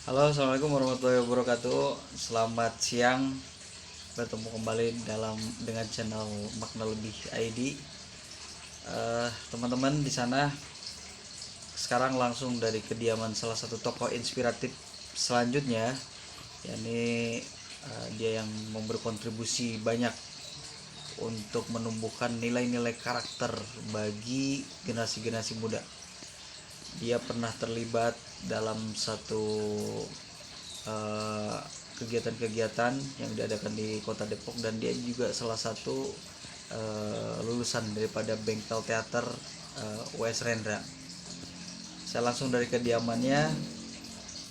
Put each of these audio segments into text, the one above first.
Halo, assalamualaikum warahmatullahi wabarakatuh. Selamat siang. Bertemu kembali dengan channel Makna Lebih ID. Teman-teman di sana sekarang langsung dari kediaman salah satu tokoh inspiratif selanjutnya, yakni dia yang memberi kontribusi banyak untuk menumbuhkan nilai-nilai karakter bagi generasi-generasi muda. Dia pernah terlibat dalam satu uh, kegiatan-kegiatan yang diadakan di Kota Depok, dan dia juga salah satu lulusan daripada bengkel teater US Rendra. Saya langsung dari kediamannya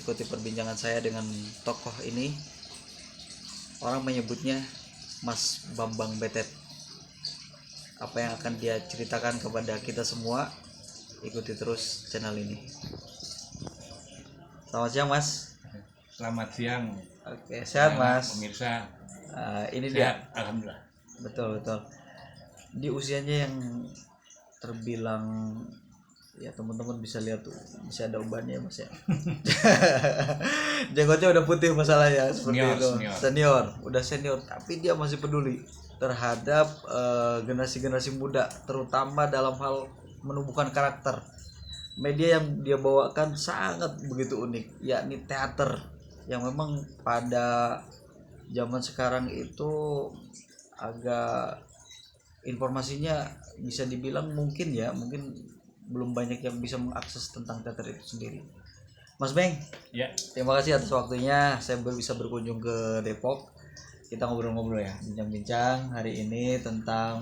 ikuti perbincangan saya dengan tokoh ini. Orang menyebutnya Mas Bambang Betet. Apa yang akan dia ceritakan kepada kita semua, ikuti terus channel ini. Selamat siang, Mas. Selamat siang. Oke, sehat, Mas. Pemirsa. Ini sehat, dia. Alhamdulillah. Betul. Di usianya yang terbilang, ya teman-teman bisa lihat tuh, bisa ada ubannya, Mas ya. Jenggotnya udah putih masalahnya, seperti itu. Udah senior, tapi dia masih peduli terhadap generasi-generasi muda, terutama dalam hal menumbuhkan karakter. Media yang dia bawakan sangat begitu unik, yakni teater, yang memang pada zaman sekarang itu agak informasinya bisa dibilang mungkin belum banyak yang bisa mengakses tentang teater itu sendiri. Mas Beng, ya, terima kasih atas waktunya. Saya bisa berkunjung ke Depok. Kita ngobrol-ngobrol ya, bincang-bincang hari ini tentang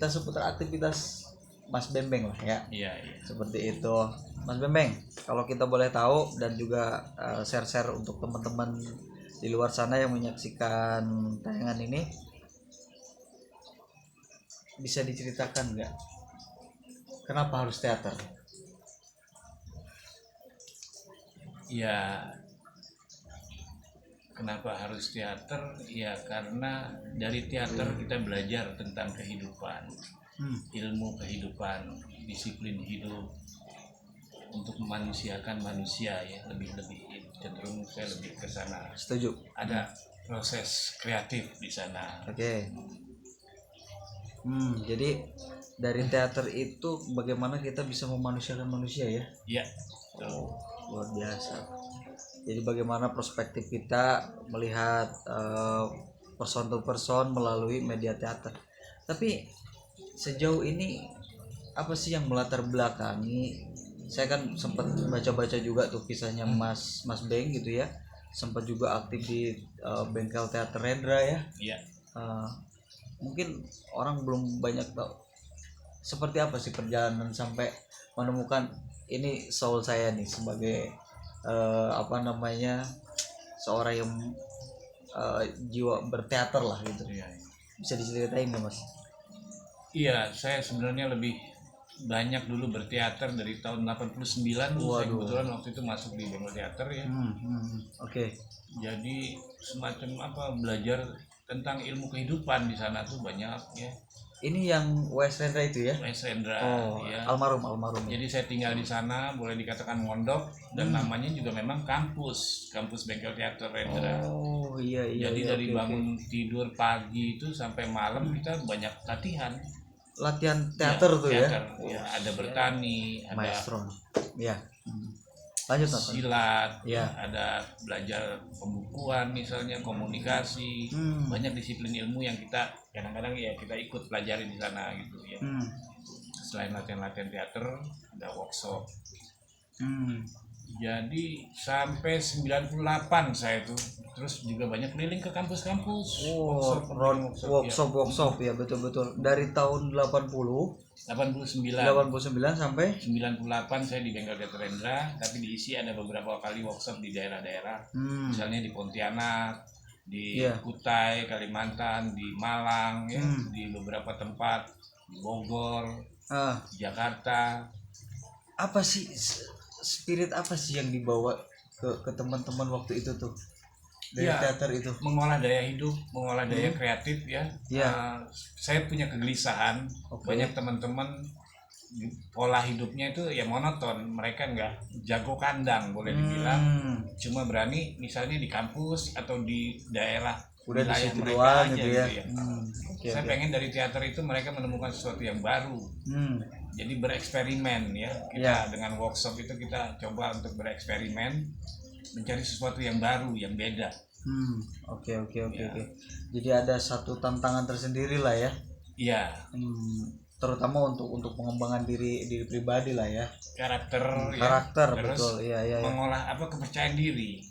seputar aktivitas Mas Bembeng lah ya. Iya. Seperti itu. Mas Bembeng, kalau kita boleh tahu dan juga share-share untuk teman-teman di luar sana yang menyaksikan tayangan ini, bisa diceritakan nggak kenapa harus teater? Ya, kenapa harus teater? Ya karena dari teater kita belajar tentang kehidupan, ilmu kehidupan, disiplin hidup, untuk memanusiakan manusia ya, lebih cenderung saya lebih ke sana. Setuju. Ada proses kreatif di sana. Oke. Jadi dari teater itu bagaimana kita bisa memanusiakan manusia ya? Iya. Luar biasa. Jadi bagaimana perspektif kita melihat person to person melalui media teater. Tapi sejauh ini apa sih yang melatar belakangi? Saya kan sempat baca-baca juga tuh kisahnya Mas Beng gitu ya. Sempat juga aktif di bengkel teater Rendra ya. Iya. Mungkin orang belum banyak tahu seperti apa sih perjalanan sampai menemukan ini soul saya nih sebagai seorang yang jiwa berteater lah gitu. Iya. Bisa diceritain nggak, Mas? Iya, saya sebenarnya lebih banyak dulu berteater dari tahun 89. Saya kebetulan waktu itu masuk di bengkel teater ya. Oke. Jadi semacam belajar tentang ilmu kehidupan di sana tuh banyak ya. Ini yang Wes Rendra itu ya? Wes Rendra. Ya. Almarhum. Jadi saya tinggal di sana, boleh dikatakan mondok, dan namanya juga memang kampus bengkel teater Rendra. Oh iya. Jadi dari bangun tidur pagi itu sampai malam kita banyak latihan teater tuh teater, ya. Ada bertani, ada maestro. Ya. Lanjut, silat, ada belajar pembukuan misalnya, komunikasi, banyak disiplin ilmu yang kita kadang-kadang ya kita ikut pelajari di sana gitu ya. Selain latihan teater, ada workshop. Jadi sampai 98 saya tuh, terus juga banyak keliling ke kampus-kampus. Workshop ya, betul. Dari tahun 89 sampai 98 saya di bengkel teater Rendra, tapi diisi ada beberapa kali workshop di daerah-daerah. Misalnya di Pontianak, di Kutai, Kalimantan, di Malang ya, di beberapa tempat, di Bogor, di Jakarta. Apa sih spirit apa sih yang dibawa ke teman-teman waktu itu tuh dari teater itu? Mengolah daya hidup, mengolah daya kreatif ya. Saya punya kegelisahan. Banyak teman-teman pola hidupnya itu ya monoton. Mereka nggak jago kandang boleh dibilang, cuma berani misalnya di kampus atau di daerah udah di situ mereka doang aja gitu ya. Saya pengen dari teater itu mereka menemukan sesuatu yang baru. Jadi bereksperimen ya. Kita dengan workshop itu kita coba untuk bereksperimen, mencari sesuatu yang baru, yang beda. Oke. Jadi ada satu tantangan tersendiri lah ya. Iya. Terutama untuk pengembangan diri pribadi lah ya. Karakter terus betul. Iya. Mengolah kepercayaan diri.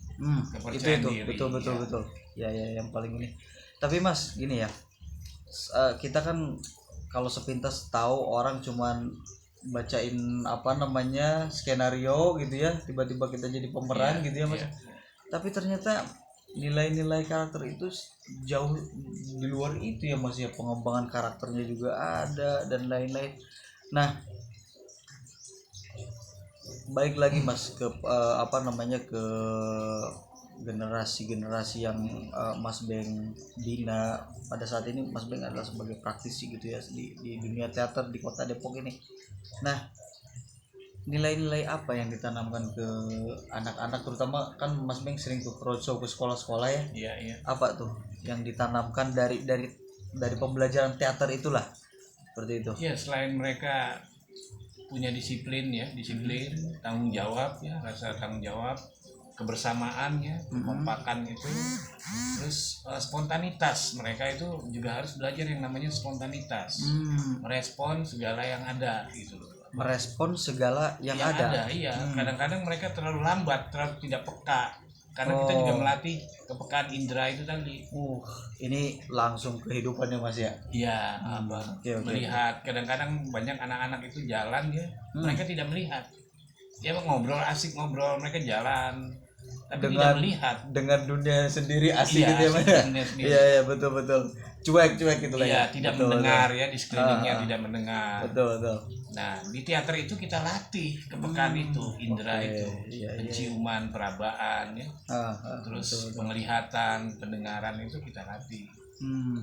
Kepercayaan diri. Betul. Ya yang paling ini. Tapi Mas, gini ya. Kita kan kalau sepintas tahu orang cuman bacain skenario gitu ya, tiba-tiba kita jadi pemeran gitu ya Mas. Tapi ternyata nilai-nilai karakter itu jauh di luar itu ya Mas ya, pengembangan karakternya juga ada dan lain-lain. Nah, baik lagi Mas ke ke generasi yang Mas Beng bina pada saat ini. Mas Beng adalah sebagai praktisi gitu ya di dunia teater di Kota Depok ini. Nah, nilai-nilai apa yang ditanamkan ke anak-anak, terutama kan Mas Beng sering tuh roadshow ke sekolah-sekolah ya? Iya. Apa tuh yang ditanamkan dari pembelajaran teater itulah seperti itu? Ya, selain mereka punya disiplin, tanggung jawab ya, rasa tanggung jawab, kebersamaan ya, kekompakan itu, terus spontanitas. Mereka itu juga harus belajar yang namanya spontanitas, merespon segala yang ada gitu loh. Merespon segala yang ada. Iya. Kadang-kadang mereka terlalu lambat, terlalu tidak peka. Karena kita juga melatih kepekaan indera itu tadi. Ini langsung kehidupannya Mas ya. Iya, melihat. Kadang-kadang banyak anak-anak itu jalan ya, mereka tidak melihat. Dia ngobrol, asik ngobrol, mereka jalan, tapi tidak melihat dengan dunia sendiri asik gitu ya Mas. Iya, betul. Cuek gitu lah ya. Tidak mendengar ya, di sekelilingnya tidak mendengar. Betul. Nah, di teater itu kita latih kepekaan itu, indera itu, penciuman, perabaan ya. Terus penglihatan, pendengaran itu kita latih.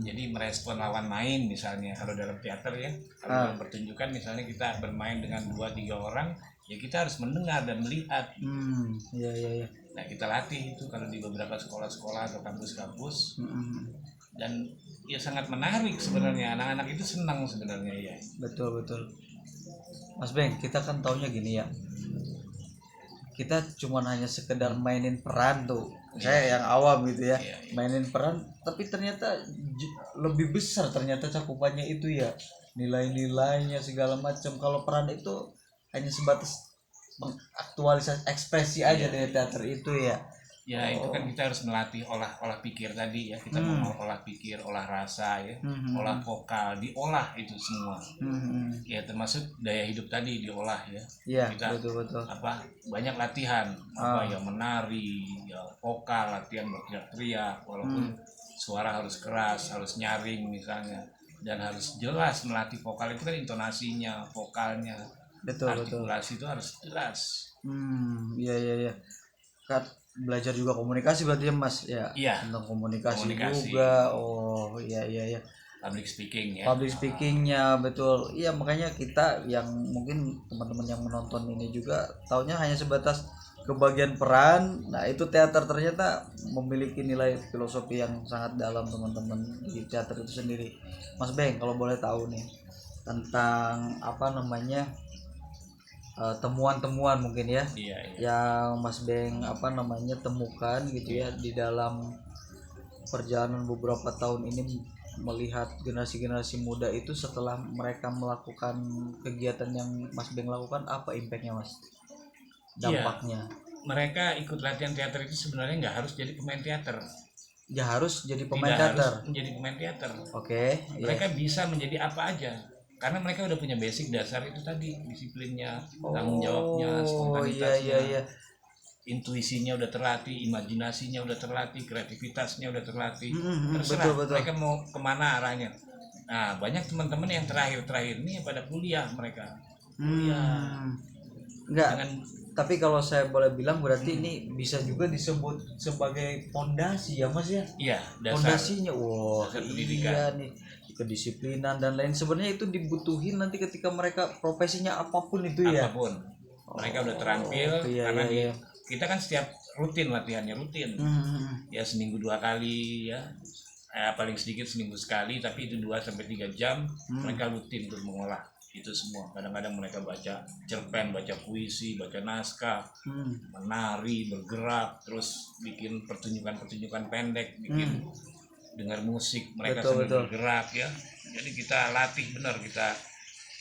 Jadi merespon lawan main misalnya kalau dalam teater ya, kalau dalam pertunjukan misalnya kita bermain dengan 2-3 orang, ya kita harus mendengar dan melihat. Iya. Nah, kita latih itu kalau di beberapa sekolah-sekolah atau kampus-kampus. Dan ya sangat menarik sebenarnya, anak-anak itu senang sebenarnya ya. Betul. Mas Beng, kita kan taunya gini ya, kita cuman hanya sekedar mainin peran tuh, kayak yang awam gitu ya, mainin peran, tapi ternyata lebih besar ternyata cakupannya itu ya, nilai-nilainya segala macam. Kalau peran itu hanya sebatas mengaktualisasi ekspresi aja dari teater itu ya. Ya itu kan kita harus melatih olah pikir tadi ya, kita mau olah pikir, olah rasa ya, olah vokal, diolah itu semua. Ya termasuk daya hidup tadi diolah ya. Iya, kita betul. Banyak latihan ya, menari, ya vokal, latihan berteriak-teriak, walaupun suara harus keras, harus nyaring misalnya, dan harus jelas. Melatih vokal itu kan intonasinya, vokalnya, artikulasi itu harus jelas. Iya. Belajar juga komunikasi berarti ya Mas ya. Iya. Tentang komunikasi juga. Iya. Public speaking ya. Public speakingnya betul. Iya, makanya kita yang mungkin teman-teman yang menonton ini juga taunya hanya sebatas kebagian peran. Nah, itu teater ternyata memiliki nilai filosofi yang sangat dalam teman-teman di teater itu sendiri. Mas Beng, kalau boleh tahu nih tentang temuan-temuan mungkin ya, yang Mas Beng temukan gitu ya di dalam perjalanan beberapa tahun ini, melihat generasi muda itu setelah mereka melakukan kegiatan yang Mas Beng lakukan, apa impactnya Mas, dampaknya? Mereka ikut latihan teater itu sebenarnya nggak harus jadi pemain teater. Harus jadi pemain teater. Harus menjadi pemain teater. Oke. Mereka bisa menjadi apa aja. Karena mereka udah punya basic dasar itu tadi, disiplinnya, tanggung jawabnya, spontanitasnya, intuisinya udah terlatih, imajinasinya udah terlatih, kreativitasnya udah terlatih. Terserah betul. Mereka mau kemana arahnya. Nah, banyak teman-teman yang terakhir ini pada kuliah mereka. Enggak. Tapi kalau saya boleh bilang berarti ini bisa juga disebut sebagai fondasi ya Mas ya. Iya, fondasinya. Dasar pendidikan. Iya nih. kedisiplinan dan lain sebenarnya itu dibutuhin nanti ketika mereka profesinya apapun itu ya. Apapun. Mereka udah terampil karena kita kan setiap rutin latihannya rutin. Ya seminggu 2 kali ya. Paling sedikit seminggu sekali, tapi itu 2-3 jam mereka rutin untuk mengolah itu semua. Kadang-kadang mereka baca cerpen, baca puisi, baca naskah, menari, bergerak, terus bikin pertunjukan pendek, bikin dengar musik, mereka sambil bergerak ya. Jadi kita latih benar, kita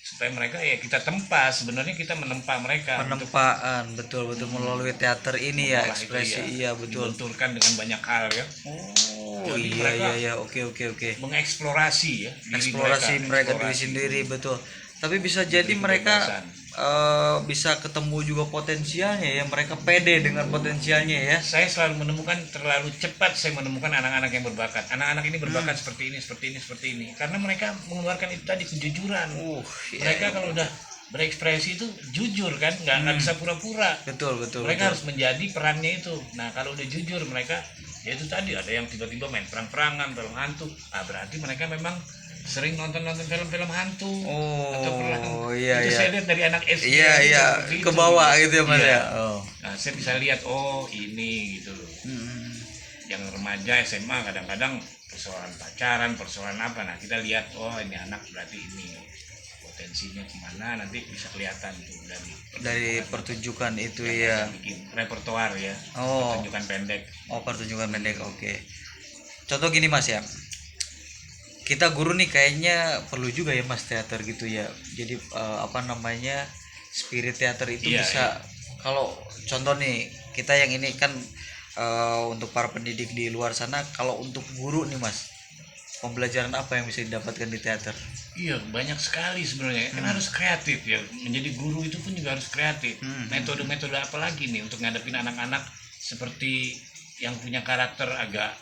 supaya mereka ya kita tempa, sebenarnya kita menempa mereka. Penempaan, betul melalui teater ini ya, ekspresi ya, iya betul. Dibenturkan dengan banyak hal ya. Jadi iya, oke. Mengeksplorasi ya, eksplorasi mereka diri sendiri, betul. Tapi bisa jadi mereka bisa ketemu juga potensialnya ya, mereka pede dengan potensialnya ya. Saya selalu menemukan terlalu cepat saya menemukan anak-anak yang berbakat. Anak-anak ini berbakat seperti ini. Karena mereka mengeluarkan itu tadi kejujuran. Mereka kalau udah berekspresi itu jujur kan, nggak bisa pura-pura. Betul. Mereka harus menjadi perannya itu. Nah kalau udah jujur mereka, ya itu tadi ada yang tiba-tiba main perang-perangan, film hantu. Berarti mereka memang sering nonton film-film hantu atau perang. Itu saya lihat dari anak SD ke bawah gitu ya Mas ya. Nah saya bisa lihat ini gitu loh. Yang remaja SMA kadang-kadang persoalan pacaran, persoalan apa, nah kita lihat ini anak berarti ini potensinya gimana, nanti bisa kelihatan tuh dari pertunjukan itu ya. Bikin repertoar ya. Pertunjukan pendek. Pertunjukan pendek, oke. Contoh gini Mas ya, kita guru nih kayaknya perlu juga ya Mas teater gitu ya. Jadi spirit teater itu bisa. Kalau contoh nih kita yang ini kan untuk para pendidik di luar sana, kalau untuk guru nih Mas, pembelajaran apa yang bisa didapatkan di teater? Iya banyak sekali sebenarnya. Kan harus kreatif ya. Menjadi guru itu pun juga harus kreatif. Metode-metode apa lagi nih untuk ngadepin anak-anak seperti yang punya karakter agak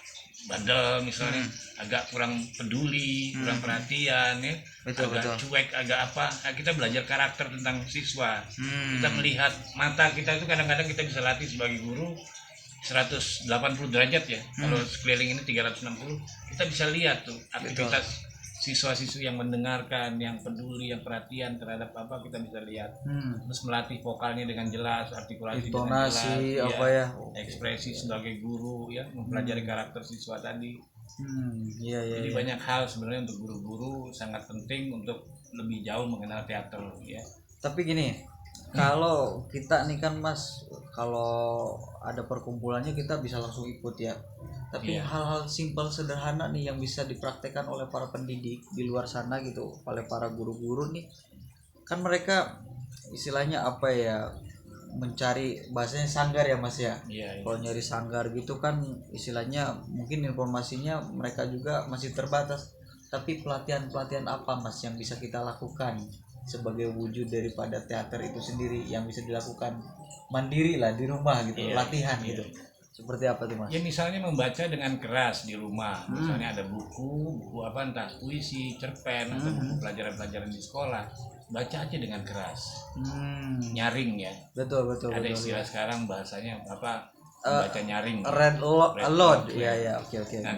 bandel misalnya, agak kurang peduli, kurang perhatian ya, agak cuek, agak apa. Nah, kita belajar karakter tentang siswa. Kita melihat mata kita itu kadang-kadang kita bisa latih sebagai guru 180 derajat ya. Kalau sekeliling ini 360, kita bisa lihat tuh aktivitas siswa-siswi yang mendengarkan, yang peduli, yang perhatian terhadap apa, kita bisa lihat. Terus melatih vokalnya dengan jelas, artikulasi intonasi, dengan jelas, ekspresi sebagai guru ya, mempelajari karakter siswa tadi. Jadi banyak hal sebenarnya untuk guru-guru sangat penting untuk lebih jauh mengenal teater ya. Tapi gini, kalau kita nih kan Mas, kalau ada perkumpulannya kita bisa langsung ikut ya. Tapi hal-hal simpel sederhana nih yang bisa dipraktekkan oleh para pendidik di luar sana gitu, oleh para guru-guru nih, kan mereka istilahnya apa ya, mencari bahasanya sanggar ya Mas ya. Kalau nyari sanggar gitu kan istilahnya mungkin informasinya mereka juga masih terbatas. Tapi pelatihan apa Mas yang bisa kita lakukan sebagai wujud daripada teater itu sendiri yang bisa dilakukan mandiri lah di rumah gitu, latihan gitu. Seperti apa tuh Mas? Ya misalnya membaca dengan keras di rumah. Misalnya ada buku apa entah puisi, cerpen atau buku pelajaran-pelajaran di sekolah. Baca aja dengan keras. Nyaring ya. Betul. Ada istilah sekarang bahasanya apa? Baca nyaring. Read aloud. Iya, oke. Nah,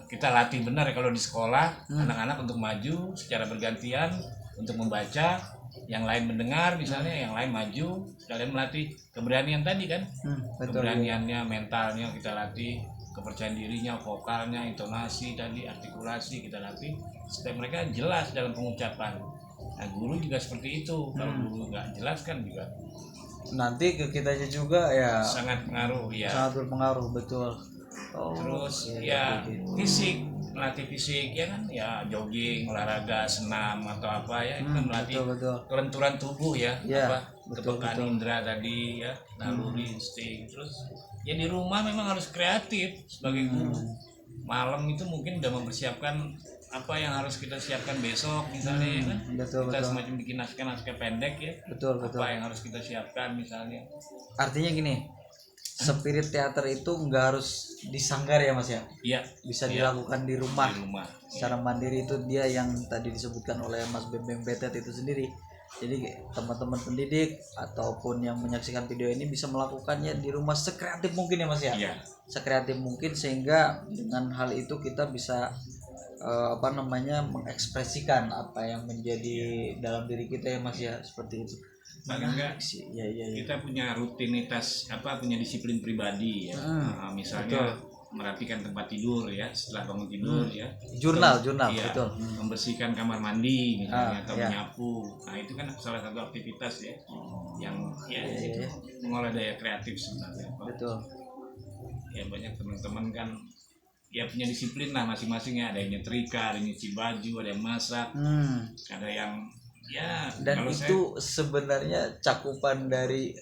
kita latih benar ya kalau di sekolah anak-anak untuk maju secara bergantian untuk membaca, yang lain mendengar misalnya, yang lain maju, sekalian melatih keberanian tadi kan. Keberaniannya, mentalnya kita latih, kepercayaan dirinya, vokalnya, intonasi tadi, artikulasi kita latih supaya mereka jelas dalam pengucapan. Nah guru juga seperti itu. Kalau guru nggak jelas kan juga nanti ke kitanya juga ya sangat pengaruh ya. Sangat berpengaruh, betul. Terus fisik, melatih fisik ya kan, ya jogging, olahraga, senam atau apa ya, itu melatih kelenturan tubuh ya, kepekaan indera tadi ya, naluri, insting. Terus ya di rumah memang harus kreatif sebagai guru. Malam itu mungkin udah mempersiapkan apa yang harus kita siapkan besok misalnya ya kan. Kita semacam bikin naskah pendek ya. Betul. Apa yang harus kita siapkan misalnya. Artinya gini, spirit teater itu nggak harus disanggar ya Mas ya? Iya. Bisa dilakukan di rumah. Secara mandiri itu dia yang tadi disebutkan oleh Mas Bembeng Betet itu sendiri. Jadi teman-teman pendidik ataupun yang menyaksikan video ini bisa melakukannya di rumah sekreatif mungkin ya Mas ya? Iya. Sekreatif mungkin, sehingga dengan hal itu kita bisa mengekspresikan apa yang menjadi dalam diri kita ya Mas ya, seperti itu. Paling enggak sih kita punya rutinitas punya disiplin pribadi ya. Misalnya merapikan tempat tidur ya setelah bangun tidur ya, jurnal ya, betul, membersihkan kamar mandi misalnya atau menyapu. Nah itu kan salah satu aktivitas ya yang itu mengolah daya kreatif sebenarnya. Betul ya. Banyak teman-teman kan ya punya disiplin lah masing-masing ya, ada yang nyetrika, ada yang nyuci baju, ada yang masak, ada yang dan itu sebenarnya cakupan dari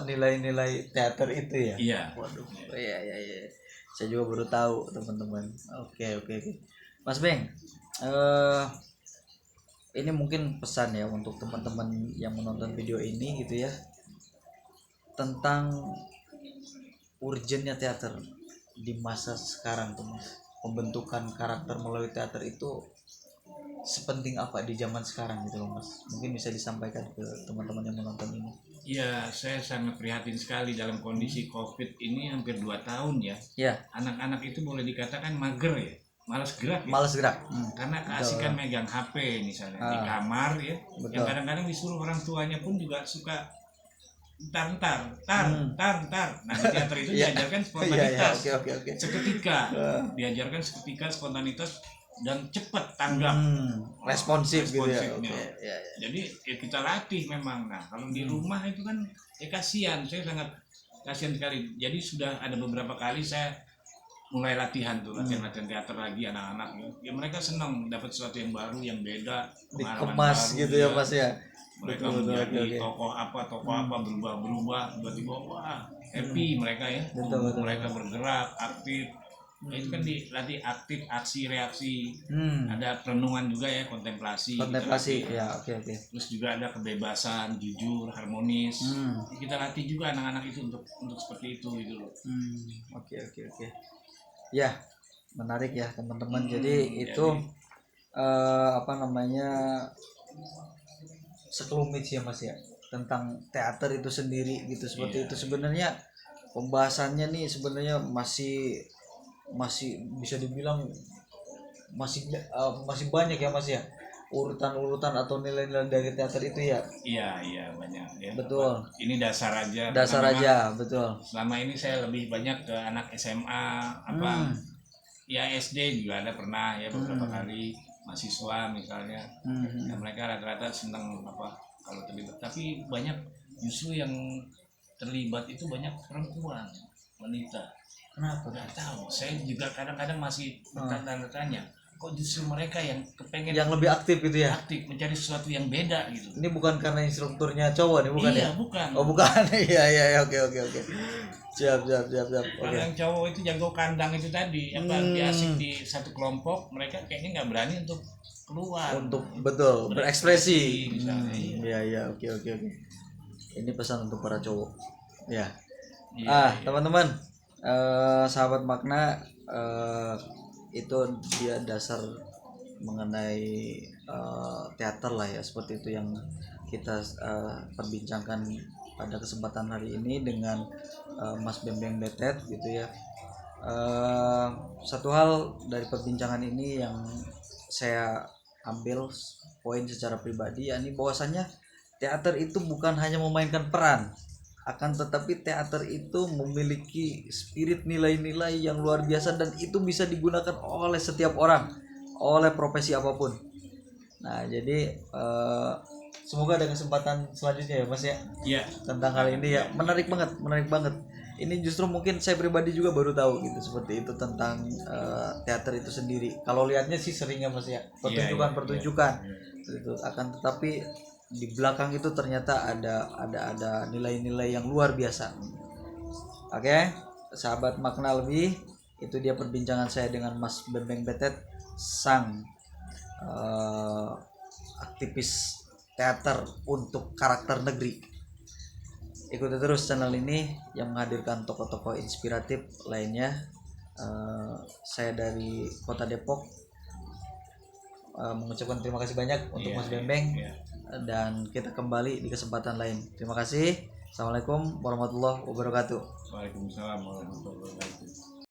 nilai-nilai teater itu ya. Iya. Waduh. Iya. Saya juga baru tahu teman-teman. Oke. Mas Beng, ini mungkin pesan ya untuk teman-teman yang menonton video ini gitu ya, tentang urgennya teater di masa sekarang tuh Mas. Pembentukan karakter melalui teater itu sepenting apa di zaman sekarang gitu loh Mas, mungkin bisa disampaikan ke teman-teman yang menonton ini. Ya, saya sangat prihatin sekali dalam kondisi COVID ini hampir 2 tahun ya. Anak-anak itu boleh dikatakan mager ya, malas gerak karena keasikan megang HP misalnya di kamar ya. Betul. Yang kadang-kadang disuruh orang tuanya pun juga suka tar. Nah di teater itu diajarkan spontanitas. Seketika diajarkan spontanitas dan cepat tanggap, responsif gitu ya. Jadi kita latih memang. Nah kalau di rumah itu kan kasihan, saya sangat kasihan sekali. Jadi sudah ada beberapa kali saya mulai latihan latihan teater lagi anak-anak ya mereka senang dapat sesuatu yang baru, yang beda, dikemas gitu ya Mas ya. Mereka menjadi tokoh apa berubah tiba-tiba happy mereka ya. Mereka bergerak aktif. Itu kan dilatih aktif, aksi reaksi, ada perenungan juga ya, kontemplasi ya. Oke. Terus juga ada kebebasan, jujur, harmonis. Kita latih juga anak-anak itu untuk seperti itu gitu loh. Oke. Ya, menarik ya teman-teman. Jadi itu sekelumit sih ya Mas ya, tentang teater itu sendiri gitu, seperti itu. Sebenarnya pembahasannya nih sebenarnya masih bisa dibilang masih banyak ya Mas ya, urutan atau nilai-nilai dari teater itu ya. Iya banyak ya. Betul. Ini dasar aja, betul. Selama ini saya lebih banyak ke anak SMA ya, SD juga ada pernah ya beberapa kali, mahasiswa misalnya. Ya, mereka rata-rata senang kalau terlibat, tapi banyak justru yang terlibat itu banyak perempuan, wanita. Kenapa? Nggak tahu. Saya juga kadang-kadang masih bertanya-tanya. Kok justru mereka yang kepengen yang lebih aktif gitu ya? Aktif, mencari sesuatu yang beda gitu. Ini bukan karena instrukturnya cowok nih, bukan ya? Iya, bukan. Oh, bukan. Iya, oke. Siap. Kalau yang cowok itu jago kandang itu tadi, asik di satu kelompok, mereka kayaknya nggak berani untuk keluar. Untuk berekspresi. Misalnya. Iya, oke. Ini pesan untuk para cowok. Ya. Teman-teman. Sahabat makna, itu dia dasar mengenai teater lah ya, seperti itu yang kita perbincangkan pada kesempatan hari ini dengan Mas Bembeng Betet gitu ya. Satu hal dari perbincangan ini yang saya ambil poin secara pribadi, yakni bahwasannya teater itu bukan hanya memainkan peran, akan tetapi teater itu memiliki spirit nilai-nilai yang luar biasa, dan itu bisa digunakan oleh setiap orang, oleh profesi apapun. Nah jadi semoga ada kesempatan selanjutnya ya Mas ya. Iya. Tentang hal ini ya, menarik banget. Ini justru mungkin saya pribadi juga baru tahu gitu, seperti itu tentang teater itu sendiri. Kalau lihatnya sih seringnya Mas ya, pertunjukan. Itu akan tetapi di belakang itu ternyata ada nilai-nilai yang luar biasa. Oke, sahabat makna lebih, itu dia perbincangan saya dengan Mas Bembeng Betet, sang aktivis teater untuk karakter negeri. Ikuti terus channel ini yang menghadirkan tokoh-tokoh inspiratif lainnya. Saya dari Kota Depok mengucapkan terima kasih banyak untuk Mas Bembeng. Dan kita kembali di kesempatan lain. Terima kasih. Assalamualaikum warahmatullahi wabarakatuh. Waalaikumsalam warahmatullahi wabarakatuh.